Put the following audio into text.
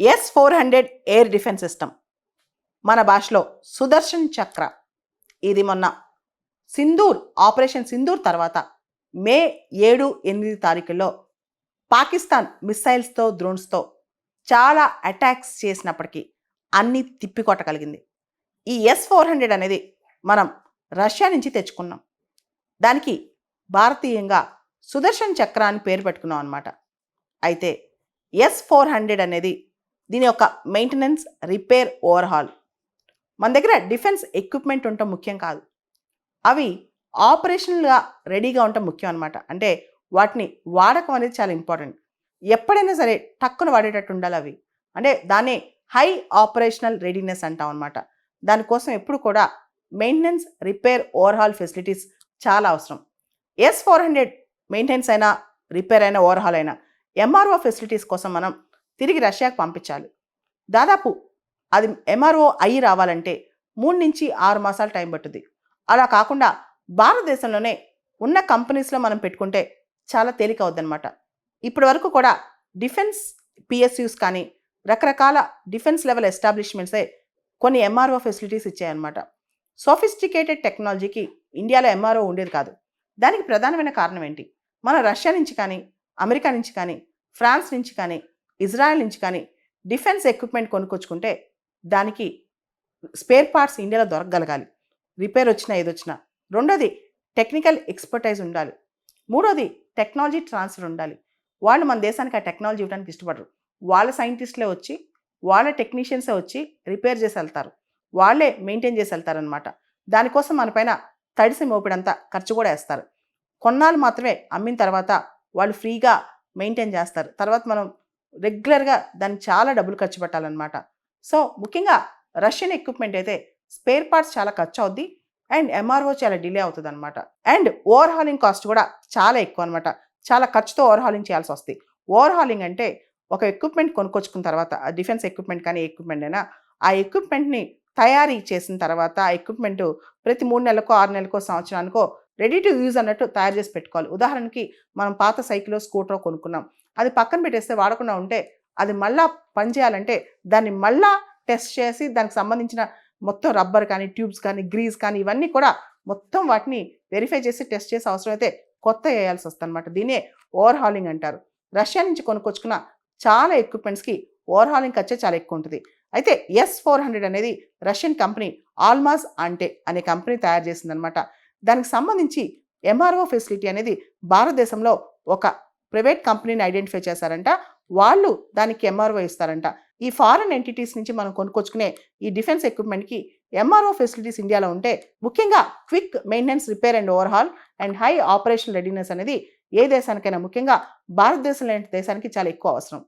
S-400 air defence system, మన భాషలో సుదర్శన్ చక్ర. ఇది మొన్న ఆపరేషన్ సింధూర్ తర్వాత మే 7-8 తారీఖుల్లో పాకిస్తాన్ మిస్సైల్స్తో డ్రోన్స్తో చాలా అటాక్స్ చేసినప్పటికీ అన్నీ తిప్పికొట్టగలిగింది. ఈ S-400 అనేది మనం రష్యా నుంచి తెచ్చుకున్నాం. దానికి భారతీయంగా సుదర్శన్ చక్ర అని పేరు పెట్టుకున్నాం అనమాట. అయితే S-400 అనేది దీని యొక్క మెయింటెనెన్స్, రిపేర్, ఓవర్హాల్. మన దగ్గర డిఫెన్స్ ఎక్విప్మెంట్ ఉండటం ముఖ్యం కాదు, అవి ఆపరేషనల్గా రెడీగా ఉండటం ముఖ్యం అనమాట. అంటే వాటిని వాడకం అనేది చాలా ఇంపార్టెంట్. ఎప్పుడైనా సరే టక్కున వాడేటట్టు ఉండాలి అవి. అంటే దాన్ని హై ఆపరేషనల్ రెడీనెస్ అంటాం అనమాట. దానికోసం ఎప్పుడు కూడా మెయింటెనెన్స్, రిపేర్, ఓవర్హాల్ ఫెసిలిటీస్ చాలా అవసరం. S-400 మెయింటెనెన్స్ అయినా, రిపేర్ అయినా, ఓవర్హాల్ అయినా MRO ఫెసిలిటీస్ కోసం మనం తిరిగి రష్యాకు పంపించాలి. దాదాపు అది MRO అయ్యి రావాలంటే 3 నుంచి 6 మాసాలు టైం పట్టుద్ది. అలా కాకుండా భారతదేశంలోనే ఉన్న కంపెనీస్లో మనం పెట్టుకుంటే చాలా తేలిక అవుద్దనమాట. ఇప్పటి వరకు కూడా డిఫెన్స్ PSUs కానీ రకరకాల డిఫెన్స్ లెవెల్ ఎస్టాబ్లిష్మెంట్సే కొన్ని MRO ఫెసిలిటీస్ ఇచ్చాయన్నమాట. సోఫిస్టికేటెడ్ టెక్నాలజీకి ఇండియాలో MRO ఉండేది కాదు. దానికి ప్రధానమైన కారణం ఏంటి? మన రష్యా నుంచి కానీ, అమెరికా నుంచి కానీ, ఫ్రాన్స్ నుంచి కానీ, ఇజ్రాయెల్ నుంచి కానీ డిఫెన్స్ ఎక్విప్మెంట్ కొనుక్కొచ్చుకుంటే దానికి స్పేర్ పార్ట్స్ ఇండియాలో దొరకగలగాలి. రిపేర్ వచ్చినా ఏదొచ్చినా. రెండోది టెక్నికల్ ఎక్స్పర్టైజ్ ఉండాలి. మూడోది టెక్నాలజీ ట్రాన్స్ఫర్ ఉండాలి. వాళ్ళు మన దేశానికి ఆ టెక్నాలజీ ఇవ్వడానికి ఇష్టపడరు. వాళ్ళ సైంటిస్టులే వచ్చి, వాళ్ళ టెక్నీషియన్సే వచ్చి రిపేర్ చేసి వెళ్తారు, వాళ్ళే మెయింటైన్ చేసి వెళ్తారనమాట. దానికోసం మన పైన తడిసి మోపిడంతా ఖర్చు కూడా వేస్తారు. కొన్నాళ్ళు మాత్రమే అమ్మిన తర్వాత వాళ్ళు ఫ్రీగా మెయింటైన్ చేస్తారు. తర్వాత మనం రెగ్యులర్గా దానికి చాలా డబ్బులు ఖర్చు పెట్టాలన్నమాట. సో ముఖ్యంగా రష్యన్ ఎక్విప్మెంట్ అయితే స్పేర్ పార్ట్స్ చాలా ఖర్చు అవుద్ది అండ్ MRO చాలా డిలే అవుతుంది అనమాట. అండ్ ఓవర్హాలింగ్ కాస్ట్ కూడా చాలా ఎక్కువ అనమాట. చాలా ఖర్చుతో ఓవర్హాలింగ్ చేయాల్సి వస్తుంది. ఓవర్హాలింగ్ అంటే ఒక ఎక్విప్మెంట్ కొనుక్కొచ్చుకున్న తర్వాత, డిఫెన్స్ ఎక్విప్మెంట్ కానీ ఎక్విప్మెంట్ అయినా, ఆ ఎక్విప్మెంట్ని తయారీ చేసిన తర్వాత ఆ ఎక్విప్మెంట్ ప్రతి 3 నెలలకో, 6 నెలలకో, సంవత్సరానికో రెడీ టు యూజ్ అన్నట్టు తయారు చేసి పెట్టుకోవాలి. ఉదాహరణకి మనం పాత సైకిలో, స్కూటరో కొనుక్కున్నాం, అది పక్కన పెట్టేస్తే వాడకుండా ఉంటే అది మళ్ళా పనిచేయాలంటే దాన్ని మళ్ళా టెస్ట్ చేసి దానికి సంబంధించిన మొత్తం రబ్బర్ కానీ, ట్యూబ్స్ కానీ, గ్రీజ్ కానీ ఇవన్నీ కూడా మొత్తం వాటిని వెరిఫై చేసి టెస్ట్ చేసి అవసరమైతే కొత్త వేయాల్సి వస్తుంది అనమాట. దీనే ఓవర్హాలింగ్ అంటారు. రష్యా నుంచి కొనుక్కొచ్చుకున్న చాలా ఎక్విప్మెంట్స్కి ఓవర్హాలింగ్ ఖర్చే చాలా ఎక్కువ ఉంటుంది. అయితే S-400 అనేది రష్యన్ కంపెనీ ఆల్మాజ్ అంటే అనే కంపెనీ తయారు చేసిందనమాట. దానికి సంబంధించి MRO ఫెసిలిటీ అనేది భారతదేశంలో ఒక ప్రైవేట్ కంపెనీని ఐడెంటిఫై చేశారంట. వాళ్ళు దానికి MRO ఇస్తారంట. ఈ ఫారెన్ ఎంటిటీస్ నుంచి మనం కొనుక్కొచ్చుకునే ఈ డిఫెన్స్ ఎక్విప్మెంట్కి MRO ఫెసిలిటీస్ ఇండియాలో ఉంటే ముఖ్యంగా quick maintenance, repair and overhaul and high operational readiness అనేది ఏ దేశానికైనా, ముఖ్యంగా భారతదేశం లాంటి దేశానికి చాలా ఎక్కువ అవసరం.